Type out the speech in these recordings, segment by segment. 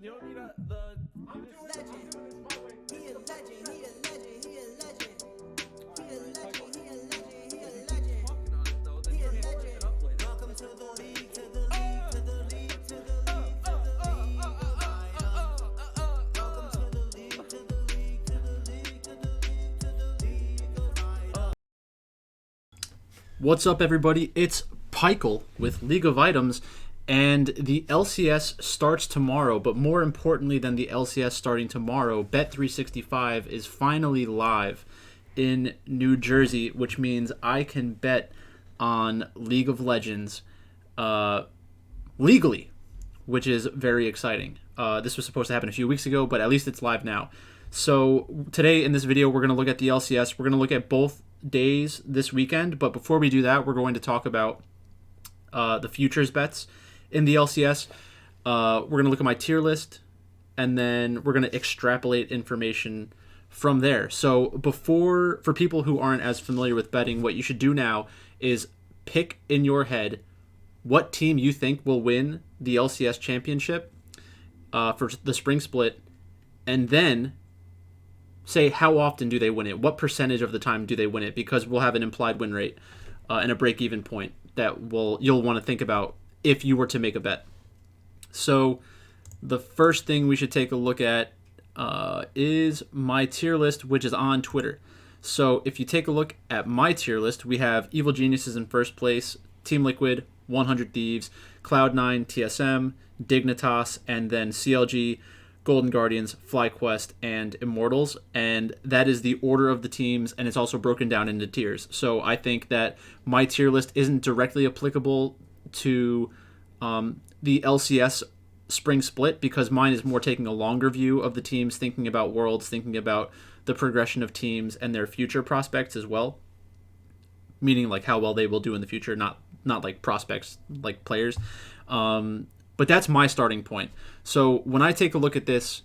You don't need I'm doing this my way. He a legend, he a legend, he a legend. He a legend, he a legend, he a legend. He a legend. Welcome to the league, to the league, to the league, to the league, to the league of items. Welcome to the league, to the league, to the league, to the league, to the league of items. What's up, everybody? It's Pikel with League of Items, and the LCS starts tomorrow. But more importantly than the LCS starting tomorrow, BET365 is finally live in New Jersey, which means I can bet on League of Legends legally, which is very exciting. This was supposed to happen a few weeks ago, but at least it's live now. So today in this video, we're going to look at the LCS. We're going to look at both days this weekend, but before we do that, we're going to talk about the futures bets in the LCS. We're going to look at my tier list, and then we're going to extrapolate information from there. So for people who aren't as familiar with betting, what you should do now is pick in your head what team you think will win the LCS championship for the spring split, and then say how often do they win it, what percentage of the time do they win it, because we'll have an implied win rate and a break-even point that you'll want to think about if you were to make a bet. So the first thing we should take a look at is my tier list, which is on Twitter. So if you take a look at my tier list, we have Evil Geniuses in first place, Team Liquid, 100 Thieves, Cloud9, TSM, Dignitas, and then CLG, Golden Guardians, FlyQuest, and Immortals, and that is the order of the teams, and it's also broken down into tiers. So I think that my tier list isn't directly applicable to the LCS spring split, because mine is more taking a longer view of the teams, thinking about Worlds, thinking about the progression of teams and their future prospects as well, meaning like how well they will do in the future, not like prospects, like players. But that's my starting point. So when I take a look at this,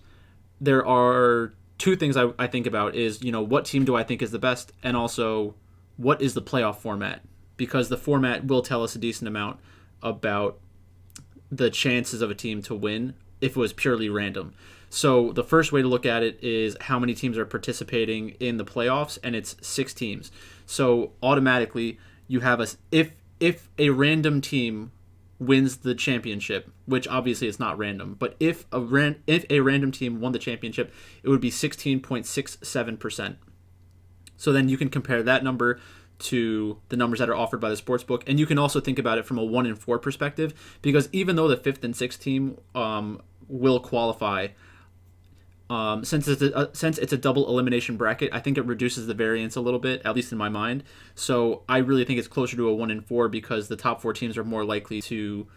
there are two things I think about is, what team do I think is the best, and also what is the playoff format, because the format will tell us a decent amount about the chances of a team to win if it was purely random. So the first way to look at it is how many teams are participating in the playoffs, and it's 6 teams. So automatically you have if a random team wins the championship, which obviously it's not random, but if a random team won the championship, it would be 16.67%. So then you can compare that number to the numbers that are offered by the sportsbook, and you can also think about it from a 1 in 4 perspective, because even though the 5th and 6th team will qualify, since it's a double elimination bracket, I think it reduces the variance a little bit, at least in my mind. So I really think it's closer to a 1 in 4, because the top 4 teams are more likely to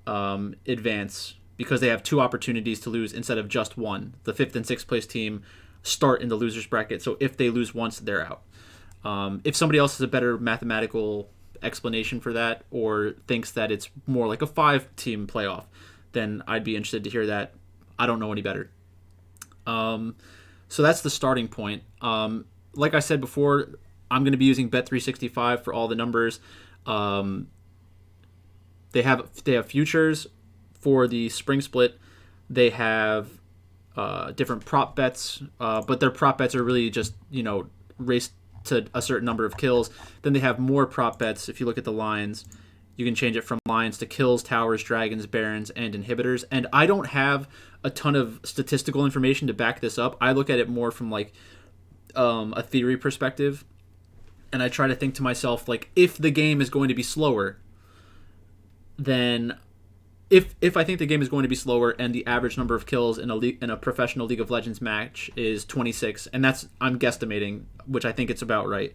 advance, because they have 2 opportunities to lose instead of just 1. The 5th and 6th place team start in the losers bracket, so if they lose once, they're out. If somebody else has a better mathematical explanation for that, or thinks that it's more like a 5-team playoff, then I'd be interested to hear that. I don't know any better. So that's the starting point. Like I said before, I'm going to be using Bet365 for all the numbers. They have futures for the spring split. They have different prop bets, but their prop bets are really just race to a certain number of kills. Then they have more prop bets. If you look at the lines, you can change it from lines to kills, towers, dragons, barons, and inhibitors. And I don't have a ton of statistical information to back this up. I look at it more from like a theory perspective, and I try to think to myself, like, if the game is going to be slower, then if I think the game is going to be slower and the average number of kills in a professional League of Legends match is 26, and I'm guesstimating, which I think it's about right.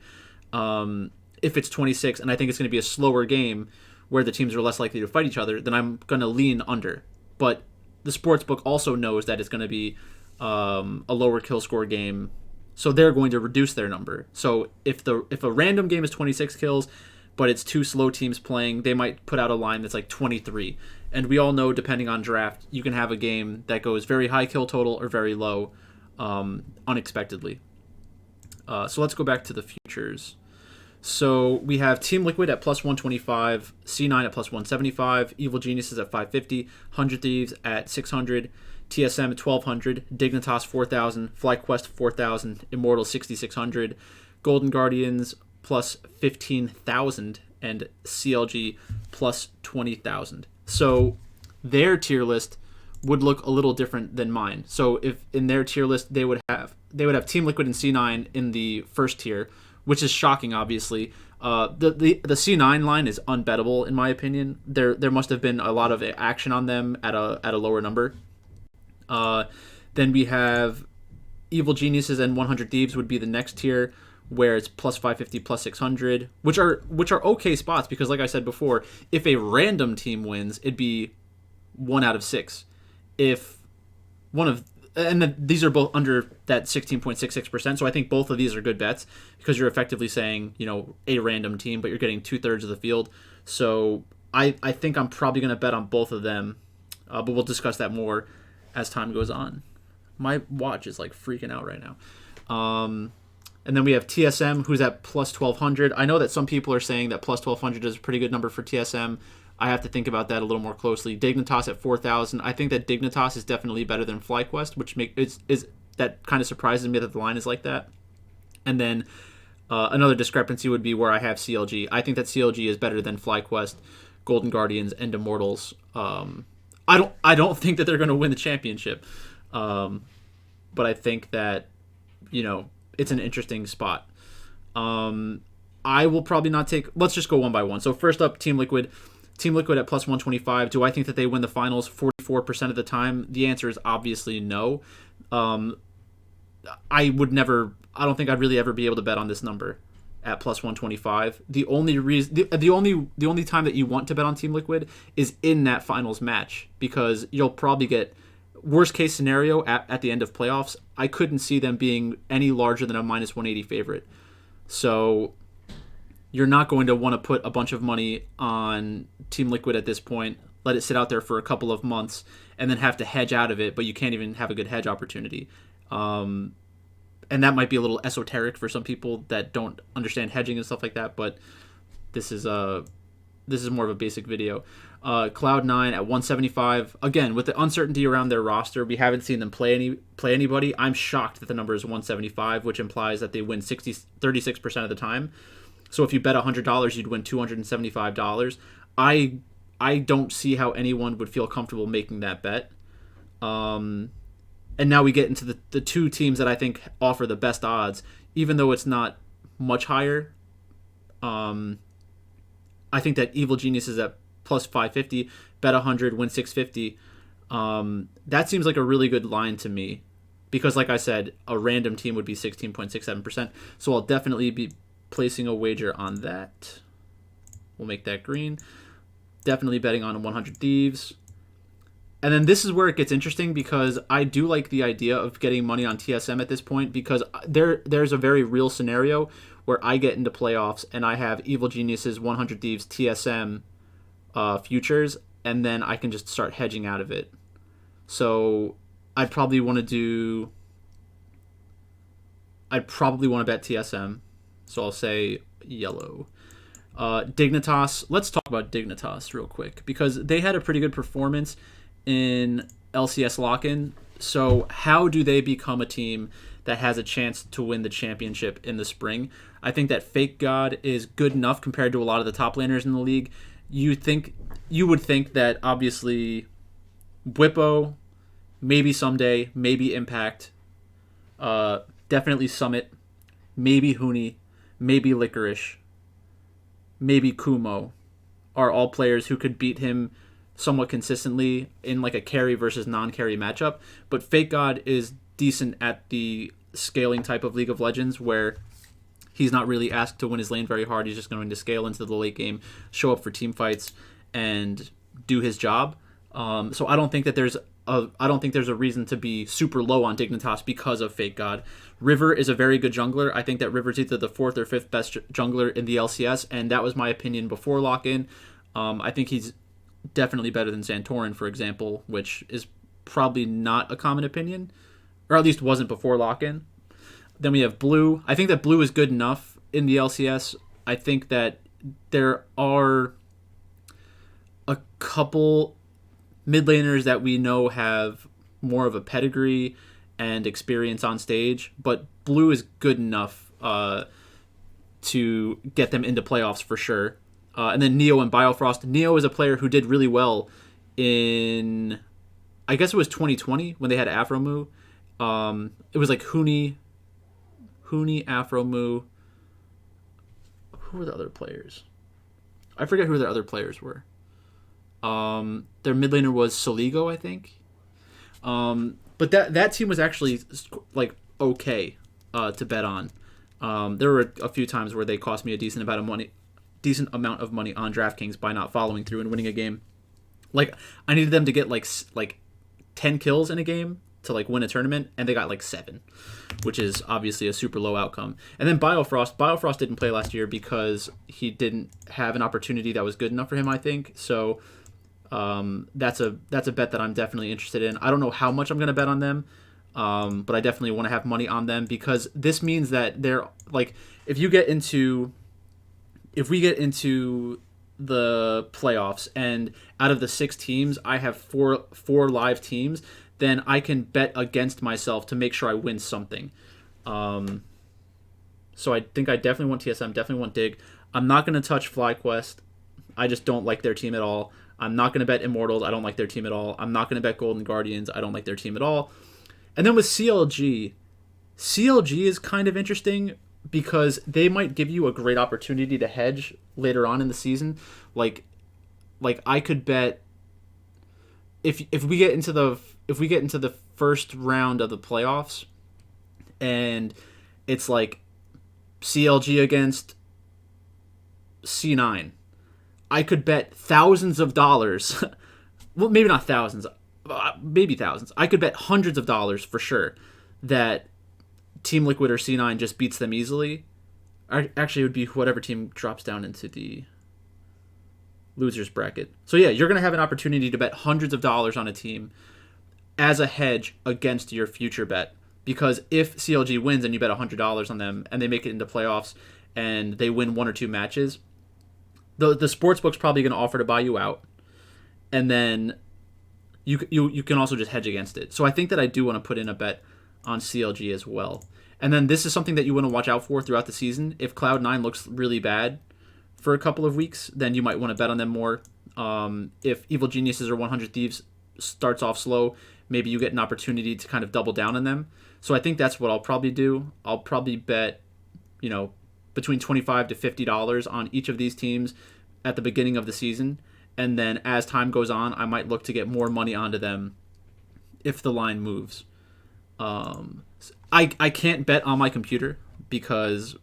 If it's 26 and I think it's going to be a slower game where the teams are less likely to fight each other, then I'm going to lean under. But the sportsbook also knows that it's going to be a lower kill score game, so they're going to reduce their number. So if a random game is 26 kills, but it's 2 slow teams playing, they might put out a line that's like 23. And we all know, depending on draft, you can have a game that goes very high kill total or very low unexpectedly. So let's go back to the futures. So we have Team Liquid at plus 125, C9 at plus 175, Evil Geniuses at 550, 100 Thieves at 600, TSM at 1200, Dignitas 4000, FlyQuest 4000, Immortals 6600, Golden Guardians plus 15,000, and CLG plus 20,000. So their tier list would look a little different than mine. So if in their tier list they would have Team Liquid and C9 in the first tier, which is shocking, obviously. The C9 line is unbettable in my opinion. There must have been a lot of action on them at a lower number. Then we have Evil Geniuses and 100 Thieves would be the next tier, where it's plus 550, plus 600, which are okay spots because, like I said before, if a random team wins, it'd be 1 out of 6. If one of and then these are both under that 16.66%, so I think both of these are good bets because you're effectively saying, a random team, but you're getting 2/3 of the field. So I think I'm probably going to bet on both of them, but we'll discuss that more as time goes on. My watch is like freaking out right now. And then we have TSM, who's at plus 1200. I know that some people are saying that plus 1200 is a pretty good number for TSM. I have to think about that a little more closely. Dignitas at 4,000. I think that Dignitas is definitely better than FlyQuest, which is that kind of surprises me that the line is like that. And then another discrepancy would be where I have CLG. I think that CLG is better than FlyQuest, Golden Guardians, and Immortals. I don't think that they're going to win the championship, but I think that it's an interesting spot. I will probably not take. Let's just go one by one. So first up, Team Liquid. Team Liquid at plus 125. Do I think that they win the finals 44% of the time? The answer is obviously no. I don't think I'd really ever be able to bet on this number at plus 125. The only time that you want to bet on Team Liquid is in that finals match, because you'll probably get worst case scenario at the end of playoffs. I couldn't see them being any larger than a minus 180 favorite. So you're not going to want to put a bunch of money on Team Liquid at this point, let it sit out there for a couple of months, and then have to hedge out of it, but you can't even have a good hedge opportunity. And that might be a little esoteric for some people that don't understand hedging and stuff like that, but this is more of a basic video. Cloud9 at 175. Again, with the uncertainty around their roster, we haven't seen them play anybody. I'm shocked that the number is 175, which implies that they win 36% of the time. So if you bet $100, you'd win $275. I don't see how anyone would feel comfortable making that bet. And now we get into the two teams that I think offer the best odds, even though it's not much higher. I think that Evil Genius is at plus 550, bet 100, win 650. That seems like a really good line to me, because like I said, a random team would be 16.67%. So I'll definitely be placing a wager on that. We'll make that green. Definitely betting on 100 Thieves. And then this is where it gets interesting, because I do like the idea of getting money on TSM at this point, because there's a very real scenario where I get into playoffs and I have Evil Geniuses, 100 Thieves, TSM futures, and then I can just start hedging out of it. So I'd probably want to bet TSM. So I'll say yellow. Dignitas. Let's talk about Dignitas real quick, because they had a pretty good performance in LCS lock-in. So how do they become a team that has a chance to win the championship in the spring? I think that Fake God is good enough compared to a lot of the top laners in the league. You would think that obviously Whippo, maybe someday, maybe Impact, definitely Summit, maybe Huni, maybe Licorice, maybe Kumo are all players who could beat him somewhat consistently in like a carry versus non-carry matchup. But Fake God is decent at the scaling type of League of Legends, where he's not really asked to win his lane very hard. He's just going to scale into the late game, show up for team fights, and do his job. So I don't think that there's a reason to be super low on Dignitas because of Fake God. River is a very good jungler. I think that River's either the 4th or 5th best jungler in the LCS, and that was my opinion before lock-in. I think he's definitely better than Santorin, for example, which is probably not a common opinion, or at least wasn't before lock-in. Then we have Blue. I think that Blue is good enough in the LCS. I think that there are a couple mid laners that we know have more of a pedigree and experience on stage, but blue is good enough to get them into playoffs for sure. And then Neo and Biofrost. Neo is a player who did really well in, I guess it was 2020 when they had Afro Mu. It was like Huni, Afro Mu. Who were the other players? I forget who the other players were. Their mid laner was Soligo, I think. But that team was actually like okay to bet on. There were a few times where they cost me a decent amount of money on DraftKings by not following through and winning a game. Like I needed them to get like 10 kills in a game to like win a tournament, and they got like 7, which is obviously a super low outcome. And then Biofrost didn't play last year because he didn't have an opportunity that was good enough for him, I think. So that's a bet that I'm definitely interested in. I don't know how much I'm going to bet on them, but I definitely want to have money on them, because this means that they're like, if we get into the playoffs and out of the 6 teams I have four live teams, then I can bet against myself to make sure I win something. So I think I definitely want TSM, definitely want Dig. I'm not going to touch FlyQuest. I just don't like their team at all. I'm not going to bet Immortals. I don't like their team at all. I'm not going to bet Golden Guardians. I don't like their team at all. And then with CLG is kind of interesting because they might give you a great opportunity to hedge later on in the season. Like I could bet if we get into the first round of the playoffs and it's like CLG against C9, I could bet thousands of dollars. Well, maybe not thousands, maybe thousands. I could bet hundreds of dollars for sure that Team Liquid or C9 just beats them easily. Actually, it would be whatever team drops down into the losers bracket. So yeah, you're going to have an opportunity to bet hundreds of dollars on a team as a hedge against your future bet. Because if CLG wins and you bet $100 on them and they make it into playoffs and they win 1 or 2 matches, the sportsbook's probably going to offer to buy you out. And then you can also just hedge against it. So I think that I do want to put in a bet on CLG as well. And then this is something that you want to watch out for throughout the season. If Cloud9 looks really bad for a couple of weeks, then you might want to bet on them more. If Evil Geniuses or 100 Thieves starts off slow, maybe you get an opportunity to kind of double down on them. So I think that's what I'll probably do. I'll probably bet, between $25 to $50 on each of these teams at the beginning of the season. And then as time goes on, I might look to get more money onto them if the line moves. I can't bet on my computer because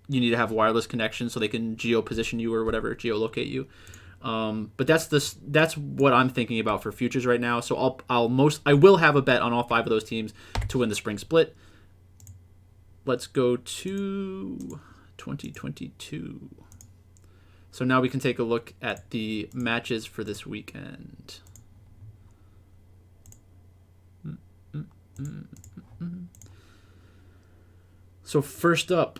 you need to have wireless connection so they can geo-position you or whatever, geolocate you. But that's what I'm thinking about for futures right now. So I will have a bet on all 5 of those teams to win the spring split. Let's go to 2022. So now we can take a look at the matches for this weekend. So first up,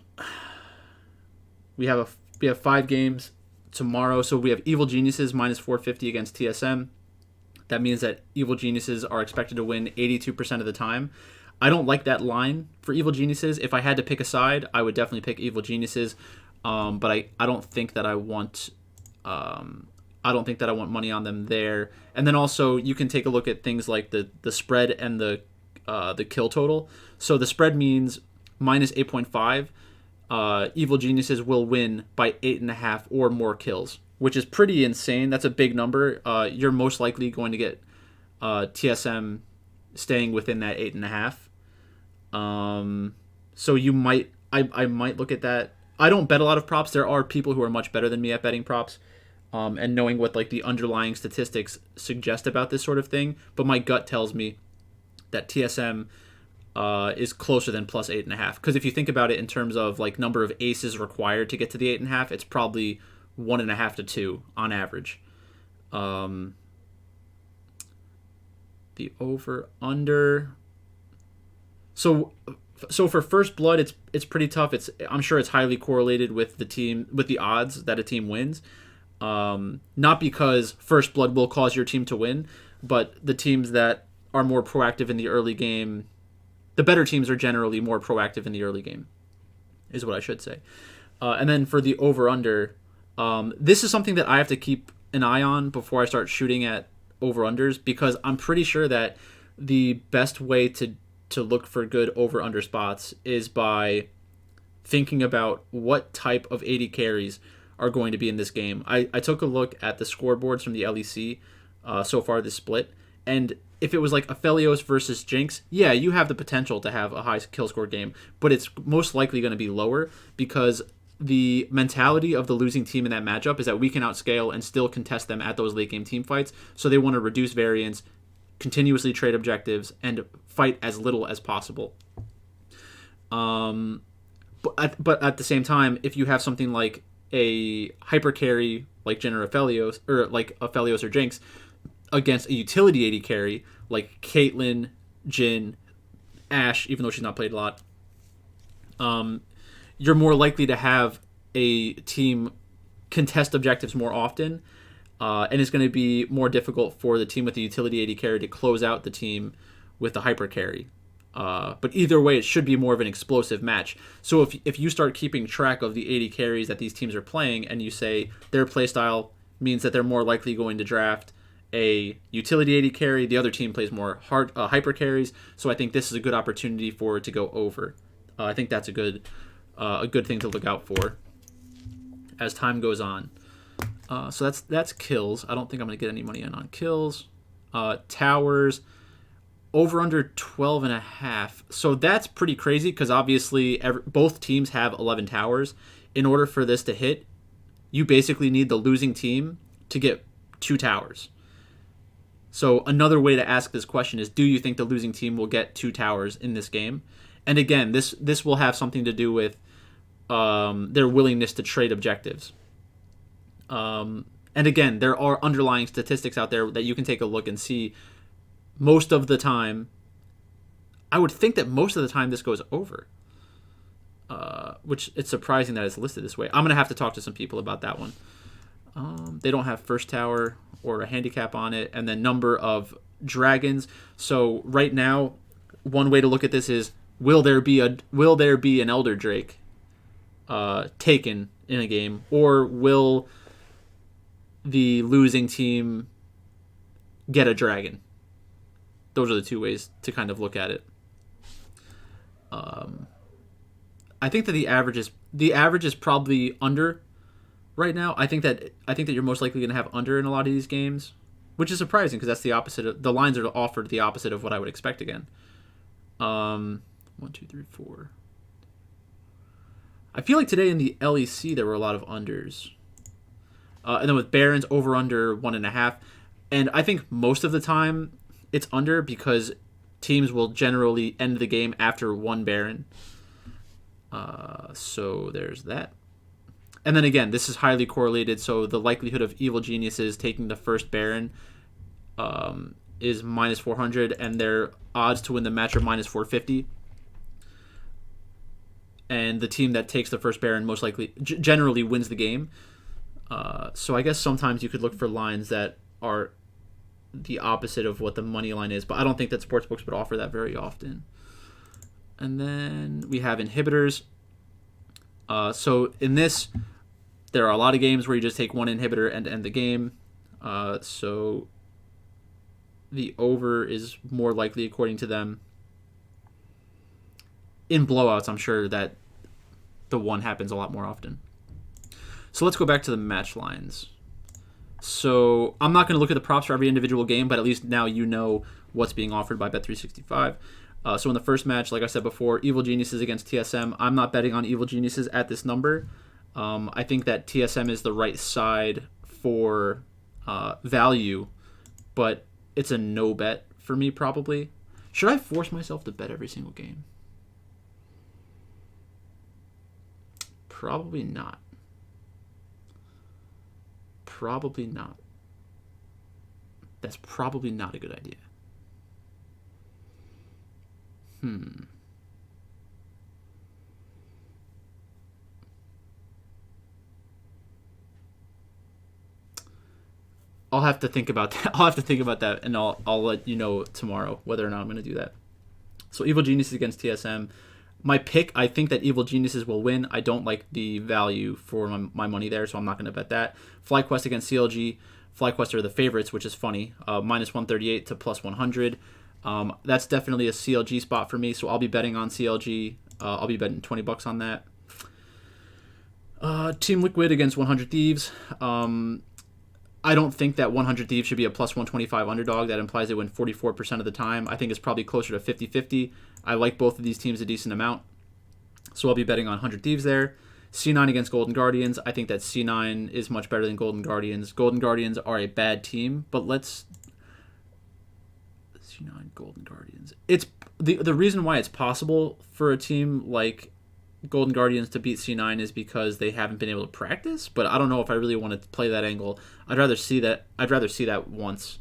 we have 5 games tomorrow. So we have Evil Geniuses minus 450 against TSM. That means that Evil Geniuses are expected to win 82% of the time. I don't like that line for Evil Geniuses. If I had to pick a side, I would definitely pick Evil Geniuses. But I don't think that I want money on them there. And then also you can take a look at things like the spread and the kill total. So the spread means minus 8.5. Evil Geniuses will win by 8.5 or more kills, which is pretty insane. That's a big number. You're most likely going to get TSM staying within that 8.5. So you might, I might look at that. I don't bet a lot of props. There are people who are much better than me at betting props, and knowing what like the underlying statistics suggest about this sort of thing. But my gut tells me that TSM is closer than plus 8.5. Because if you think about it in terms of like number of aces required to get to the 8.5, it's probably 1.5 to 2 on average. The over under. So for First Blood, it's pretty tough. I'm sure it's highly correlated with the odds that a team wins. Not because First Blood will cause your team to win, but the teams that are more proactive in the early game. The better teams are generally more proactive in the early game, is what I should say. And then for the over-under, this is something that I have to keep an eye on before I start shooting at over-unders, because I'm pretty sure that the best way to look for good over-under spots is by thinking about what type of AD carries are going to be in this game. I took a look at the scoreboards from the LEC so far this split, and if it was like Aphelios versus Jinx, yeah, you have the potential to have a high kill score game, but it's most likely going to be lower because the mentality of the losing team in that matchup is that we can outscale and still contest them at those late game team fights, so they want to reduce variance, continuously trade objectives, and fight as little as possible. But at the same time, if you have something like a hyper carry like Jhin or Aphelios, or like Aphelios or Jinx, against a utility AD carry like Caitlyn, Jhin, Ashe, even though she's not played a lot, you're more likely to have a team contest objectives more often, and it's going to be more difficult for the team with the utility AD carry to close out the team with the hyper carry. But either way, it should be more of an explosive match. So if you start keeping track of the AD carries that these teams are playing, and you say their playstyle means that they're more likely going to draft a utility AD carry, the other team plays more hyper carries. So I think this is a good opportunity for it to go over. I think that's a good thing to look out for as time goes on. So that's kills. I don't think I'm going to get any money in on kills. Towers, over under 12.5. So that's pretty crazy because obviously both teams have 11 towers. In order for this to hit, you basically need the losing team to get 2 towers. So another way to ask this question is, do you think the losing team will get 2 towers in this game? And again, this will have something to do with their willingness to trade objectives. And again, there are underlying statistics out there that you can take a look and see. Most of the time, I would think that most of the time this goes over, which it's surprising that it's listed this way. I'm going to have to talk to some people about that one. They don't have first tower or a handicap on it, and then number of dragons. So right now, one way to look at this is, will there be an Elder Drake taken in a game, or will the losing team get a dragon? Those are the 2 ways to kind of look at it. I think that the average is probably under right now. I think that you're most likely going to have under in a lot of these games, which is surprising because that's the opposite. The lines are offered the opposite of what I would expect again. 1, 2, 3, 4. I feel like today in the LEC there were a lot of unders, and then with Barons over under 1.5, and I think most of the time it's under because teams will generally end the game after 1 Baron. So there's that. And then again, this is highly correlated, so the likelihood of Evil Geniuses taking the first Baron is minus 400, and their odds to win the match are minus 450. And the team that takes the first Baron most likely generally wins the game. So I guess sometimes you could look for lines that are the opposite of what the money line is, but I don't think that sportsbooks would offer that very often. And then we have inhibitors. So in this, there are a lot of games where you just take 1 inhibitor and end the game. So the over is more likely according to them. In blowouts, I'm sure that the 1 happens a lot more often. So let's go back to the match lines. So I'm not going to look at the props for every individual game, but at least now you know what's being offered by Bet365. So in the first match, like I said before, Evil Geniuses against TSM. I'm not betting on Evil Geniuses at this number. I think that TSM is the right side for value, but it's a no bet for me probably. Should I force myself to bet every single game? Probably not. Probably not. That's probably not a good idea. I'll have to think about that. I'll have to think about that, and I'll let you know tomorrow whether or not I'm going to do that. So Evil Geniuses against TSM. My pick, I think that Evil Geniuses will win. I don't like the value for my money there, so I'm not going to bet that. FlyQuest against CLG. FlyQuest are the favorites, which is funny. Minus 138 to plus 100. That's definitely a CLG spot for me, so I'll be betting on CLG. I'll be betting $20 on that. Team Liquid against 100 Thieves. I don't think that 100 Thieves should be a plus 125 underdog. That implies they win 44% of the time. I think it's probably closer to 50-50. I like both of these teams a decent amount. So I'll be betting on 100 Thieves there. C9 against Golden Guardians. I think that C9 is much better than Golden Guardians. Golden Guardians are a bad team, but let's... C9 Golden Guardians. It's the reason why it's possible for a team like Golden Guardians to beat C9 is because they haven't been able to practice, but I don't know if I really want to play that angle. I'd rather see that once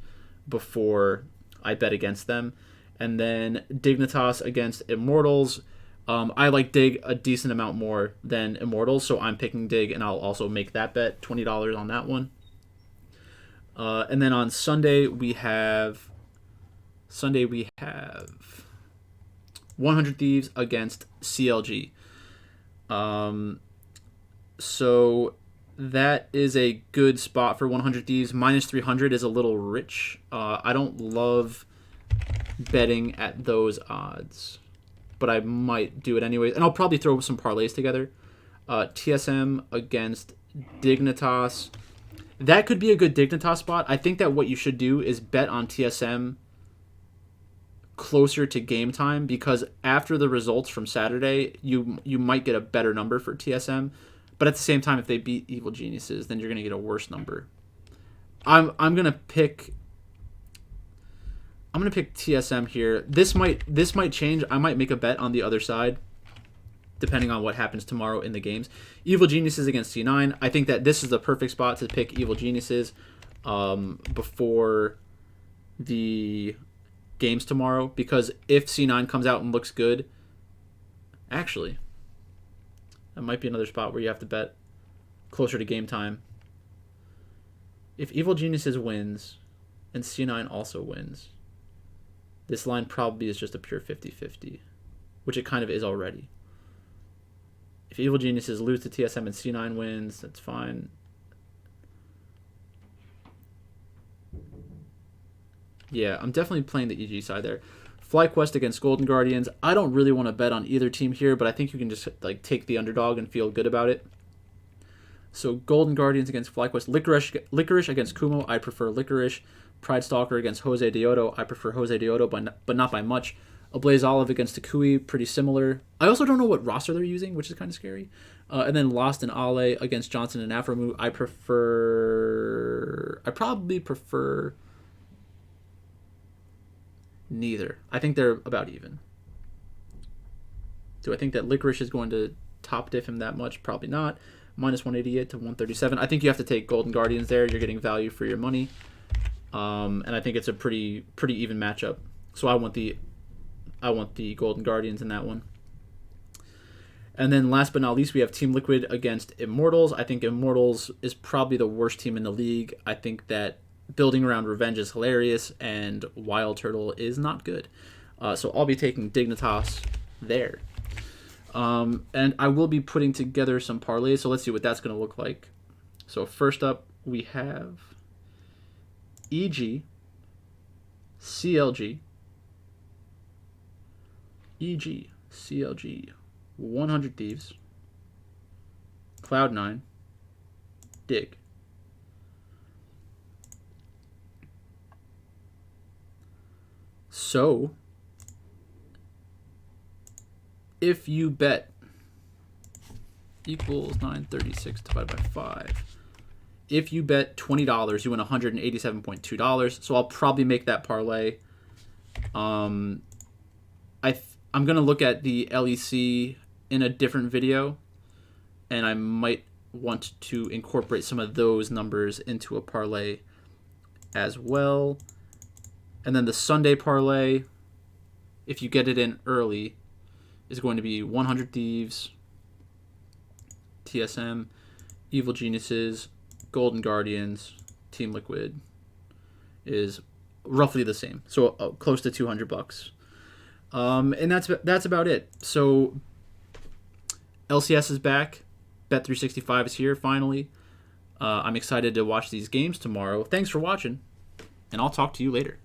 before I bet against them. And then Dignitas against Immortals. I like Dig a decent amount more than Immortals, so I'm picking Dig, and I'll also make that bet, $20 on that one. And then on Sunday we have 100 Thieves against CLG. So that is a good spot for 100 Thieves. Minus 300 is a little rich. I don't love betting at those odds, but I might do it anyways. And I'll probably throw some parlays together. TSM against Dignitas. That could be a good Dignitas spot. I think that what you should do is bet on TSM closer to game time, because after the results from Saturday, you might get a better number for TSM, but at the same time, if they beat Evil Geniuses, then you're gonna get a worse number. I'm gonna pick TSM here. This might change. I might make a bet on the other side, depending on what happens tomorrow in the games. Evil Geniuses against C9. I think that this is the perfect spot to pick Evil Geniuses before the games tomorrow, because if C9 comes out and looks good, actually, that might be another spot where you have to bet closer to game time. If Evil Geniuses wins and C9 also wins, this line probably is just a pure 50-50, which it kind of is already. If Evil Geniuses lose to TSM and C9 wins, that's fine. Yeah, I'm definitely playing the EG side there. FlyQuest against Golden Guardians. I don't really want to bet on either team here, but I think you can just like take the underdog and feel good about it. So Golden Guardians against FlyQuest. Licorice against Kumo. I prefer Licorice. Pride Stalker against Jose Deodo. I prefer Jose Deodo, but not by much. Ablaze Olive against Takui. Pretty similar. I also don't know what roster they're using, which is kind of scary. And then Lost and Ale against Johnson and Afromu. I probably prefer neither. I think they're about even. Do I think that Licorice is going to top diff him that much? Probably not. Minus 188 to 137. I think you have to take Golden Guardians there. You're getting value for your money. And I think it's a pretty even matchup. So I want the Golden Guardians in that one. And then last but not least, we have Team Liquid against Immortals. I think Immortals is probably the worst team in the league. I think that building around Revenge is hilarious, and Wild Turtle is not good. So I'll be taking Dignitas there. And I will be putting together some parlays, so let's see what that's going to look like. So first up, we have EG, CLG, 100 Thieves, Cloud9, Dig. So, if you bet equals 936 divided by 5, if you bet $20, you win $187.2. So I'll probably make that parlay. I'm going to look at the LEC in a different video, and I might want to incorporate some of those numbers into a parlay as well. And then the Sunday parlay, if you get it in early, is going to be 100 Thieves, TSM, Evil Geniuses, Golden Guardians, Team Liquid, is roughly the same, so close to $200. And that's about it. So LCS is back. Bet365 is here finally. I'm excited to watch these games tomorrow. Thanks for watching, and I'll talk to you later.